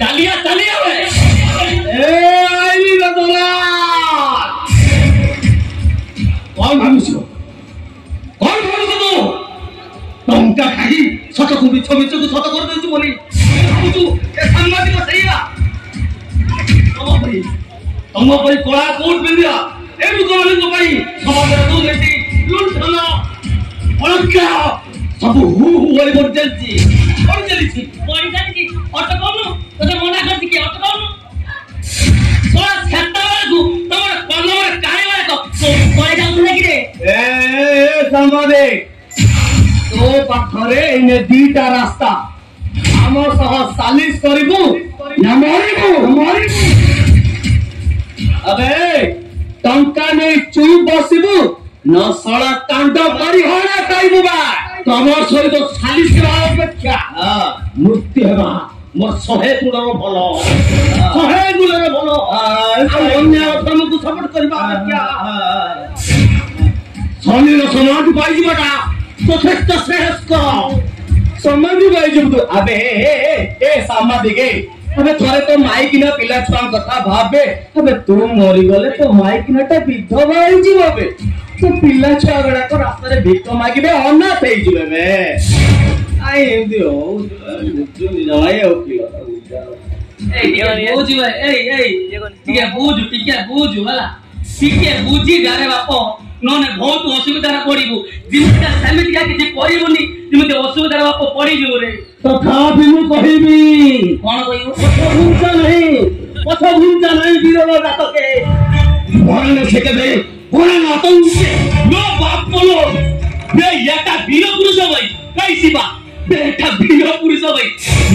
चालिया चालिया ए आईली रतला कौन भानुछु तू टंका खाई सत को मिछ मिछ को सत कर देछु बोली भानुछु ए सांबादिक सहीला तम परी कला कोट पिंदिया ए दुकान को पई समाज रे तू नेती लुंठन अलका सब हु होई बरजती और चलीछि ऑटो कोनु तोते मना करछि कि ऑटो कोनु सोला छत्ता वाला तमर कलर काहे वाला को कोई जाउथले कि रे ए सांबादिक तो पाखरे इने दीटा रास्ता हम सह सालिस करिबु ना मरिबु अबे टंका नहीं चुप बसिबु न सळा कांड करी होना काइबु बा तमर सहित सालिस करा अपेक्षा मुक्ति हेबा मोर 100 गुणर भलो 100 गुणर भलो अन्य धर्मକୁ सपोर्ट करबा अपेक्षा सनीर समाज पाई जीवटा यथेष्ट श्रेष्ठ समाज पाई जीव अबे ए सामाजिके अबे थोड़े तो माइकिना पिला छुआ कथा भाबे अबे तू मरी गले तो माइकिनाटा विधवा होई जीवबे तो पिला छुआ गडा को रास्ता रे भिक मागिबे अनाथ होई जीवबे आई एंदी हो मुझे जवाई हो ए बुझ ए टिके बुझ वाला टिके बुझी गारे बापो नने बहुत असुविधा पड़िबु जिनका समिति का किछि करिबुनी जिमते असुविधा बापो पड़ी जो रे तथापि मु कहिबी कोन कहिबु पछ भूंजा नहीं वीरवा जातके भरने से के कोना नातन से नो बाप बोलो बे याटा वीर पुरुष भाई कैसीबा बेटा वीर पुरुष भाई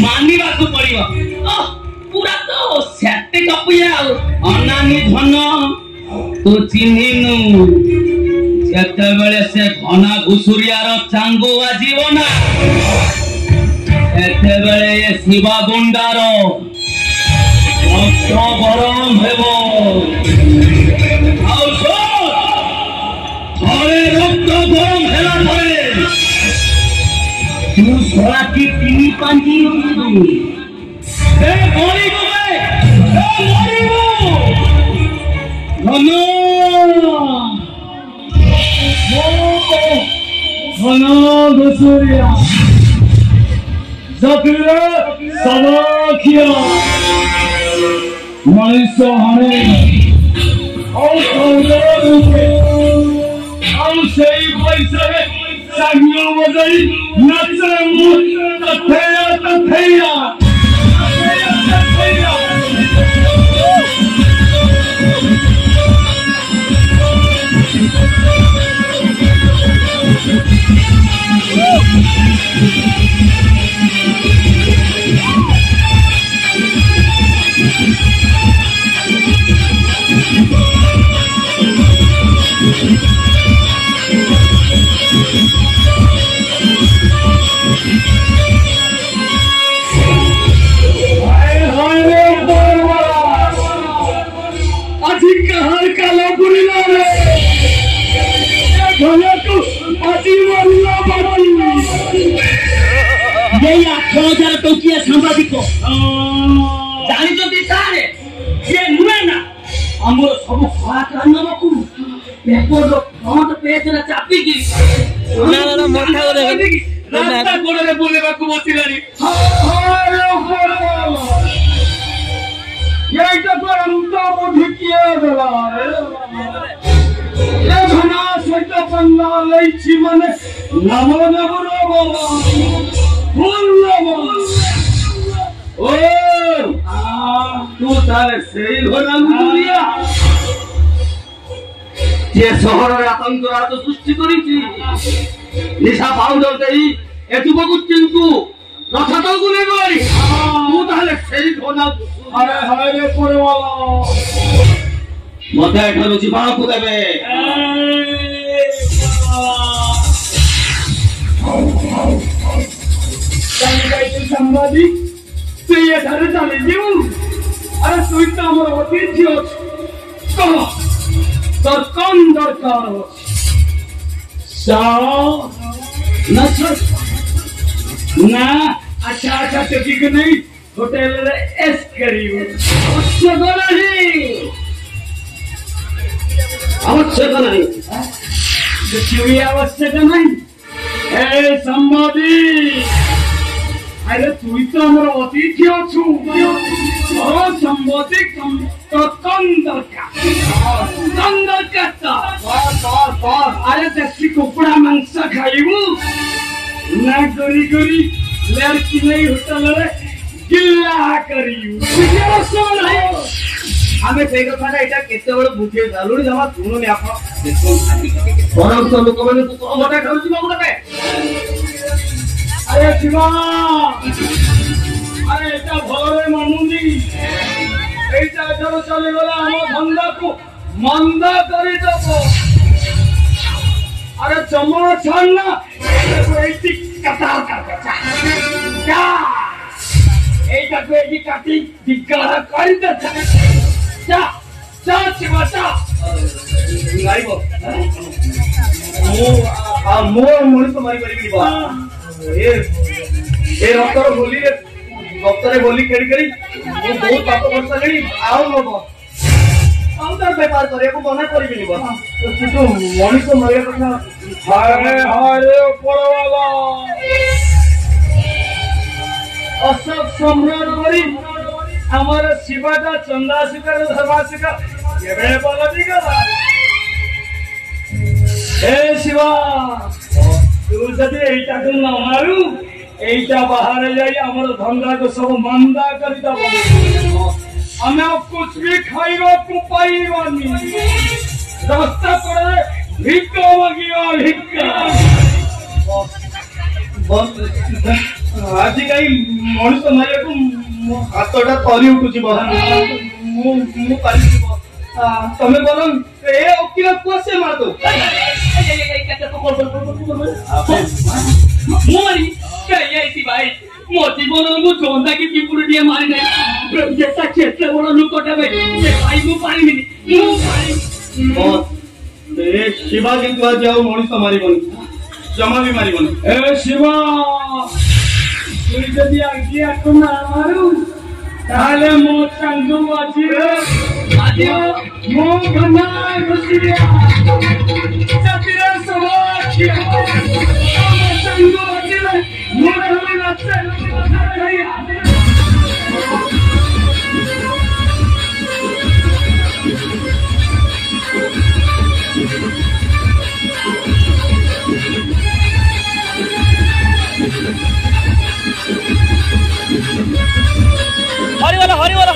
मानिबा को पड़िबो पूरा तो सेटे कपिया अनानी धन तो चिन्हिनु जेते बेले से घना घुसुरियार चांगो आजीव ना एते बेले ये शिवा गुंडार रक्त गरम हेबो आउ थोड़े रक्त गरम हेला थोड़े तू सोला की तीनी पांजी ए गोली गोले ए गोली घनो घुसुरिया जकरे समाखिया मनुष्य हने और कौले और सही पैसे सागियो बजाई नचरे मुझ तथैया सांबादिक जानी तो दिसारे ये नुए ना हमरो सब खात रान्ना को पेपर रो फ्रंट पेज रे चापी की ना मोठा करे रास्ता कोडे रे बोले बाकू बसिलानी ये तो अंता बुद्धि किए देला ये घना सहित पंगा लईछि माने नमो नमो बाबा ओ तू तारे सेल होना गुरिया ये शहर रे आतंक रात सृष्टि करिछि निशा पाउडर देई एतुबकु चिंतु रथा तो गुले गरी तू ताले सेल होना अरे हाय रे परवाला मते एठारो जीवन को देबे संवादी से ये धरे चले जीव अरे सुइता हमर होती जियो कहो तर कौन दरकार हो सा ना अच्छा अच्छा ठीक नहीं होटल रे एस करियो आवश्यक नहीं देखिए आवश्यक नहीं ए संवादी अरे तू तो हमर अतिथि अछु और संवादी कंदर का अरे देसी कुकुड़ा मांस खाइबू ना गोरी गोरी लड़की नहीं होटल रे गिल्ला करियो आमे से कथा एटा केते बड़ बुझे जालुडी जमा सुनो ने आपण देखो परम तो लोक माने तू मोटा खाउची बाबू कते अरे शिवा अरे एटा भरे मानुनी एटा जरो चले गला हम धंधा को मंदा करी दबो अरे चमो छन ना एटी कथा कर क्या एटा को एटी काटी दिगारा कर दे जा जा शिवा जा गाइबो मो मणि तो मारी मारी बा ए रक्तर बोली रे रक्तरे बोली केड़ी केड़ी वो बहुत पाप कर सगड़ी आउ लोग आउ तार व्यापार करे को मना करबी बा तो मणि तो मारे कथा हाय हाय ऊपर वाला अशोक सम्राट करी हमारे शिवाजा चंदा शिखर धर्मा शिखर ये बड़े बोलती का ए शिवा तू जदि एटा को न मारू एटा बाहर जाई हमर धंधा को सब मंदा करी दबो हमें कुछ भी खाइबो को पाइबानी रास्ता पर भिक्का मांगियो भिक्का बस आज कई मनुष्य मारे को हाथटा तरी उठुची बहन मु पाली तमे बोलो ए ओकिला कोसे मार दो मोरी क्या ऐसी भाई मोती बोलो मु जोंदा की पिपुड़िया मारी नहीं जैसा क्षेत्र बोलो लुकोटा भाई ये भाई मु पानी नहीं मु पानी बहुत ए शिवा के तू जाओ मनुष्य मारी बन जमा भी मारी बन ए शिवा तू जदी आज्ञा को ना मारू ताले मो चंदू आजी मो घना घुसिया चतरे सवाखिया मो चंदू आजी मो घना नाचे हरी वाला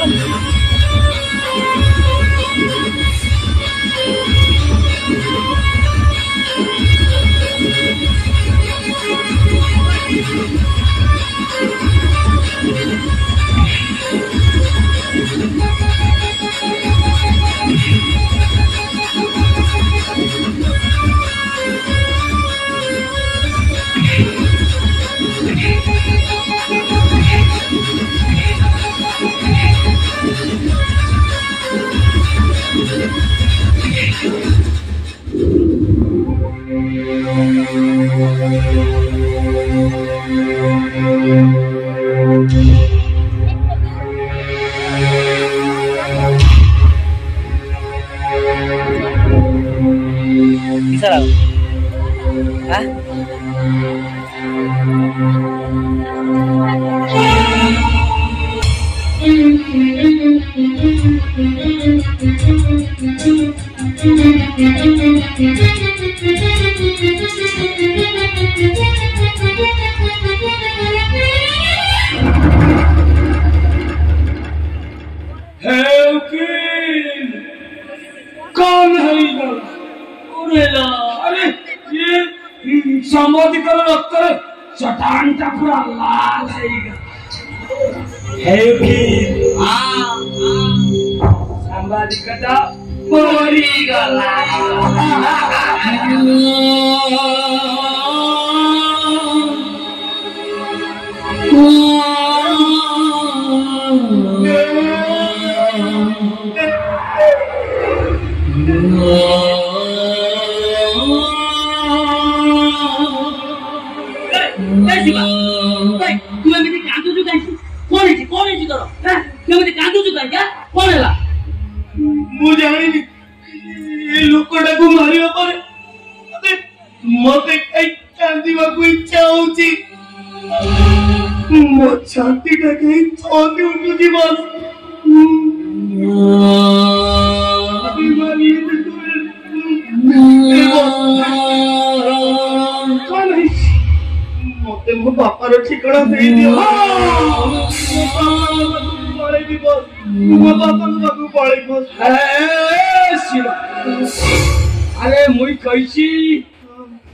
कौन है इधर? अरे ये संवादिकर रक्तर चट्टान का पूरा लाल है कि संवादिकता पूरी गला छाती का कहीं छोटी उठू जी बस मते मो बापार ठिकाना दे दियो पळेबी बस मो बापाक बापू पळेबी बस शिवा अरे मुई कहिছি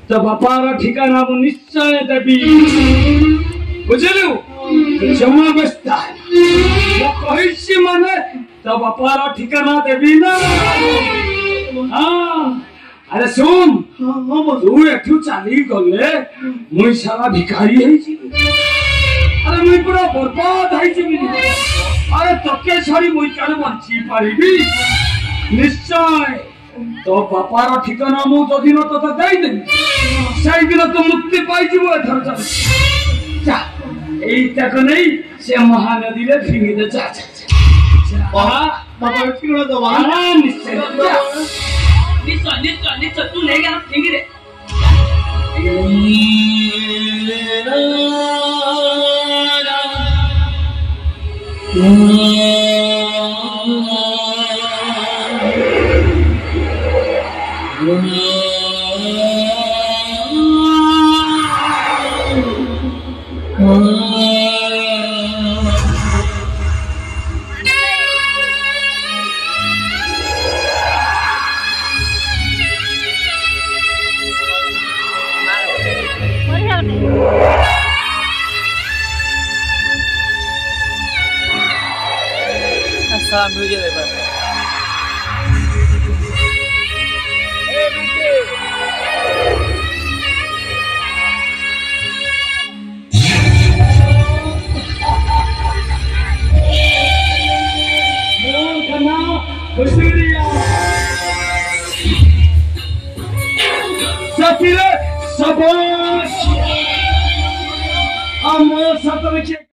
तो बापार ठिकाना मु निश्चय देबी बुझलु जमा बस्ता मो कहिছি माने तो बापार ठिकाना देबी ना हां अरे सुन तू एठू चली गले मुई सारा भिखारी है अरे मुई पूरा बर्बाद है अरे तके छाड़ी मुई काने बंची पारिबी निश्चय तो बापार ठिकाना मु जदि न तो दे दे सही दिन तो मुक्ति पाई जीवो एथर जा एई तक नहीं से महानदी रे फिंगी दे जा बाबा ठिकाना दवा निश्चय निश्चय तू ले गया फिंगी दे मुझे दे पर सबोस हम साथ में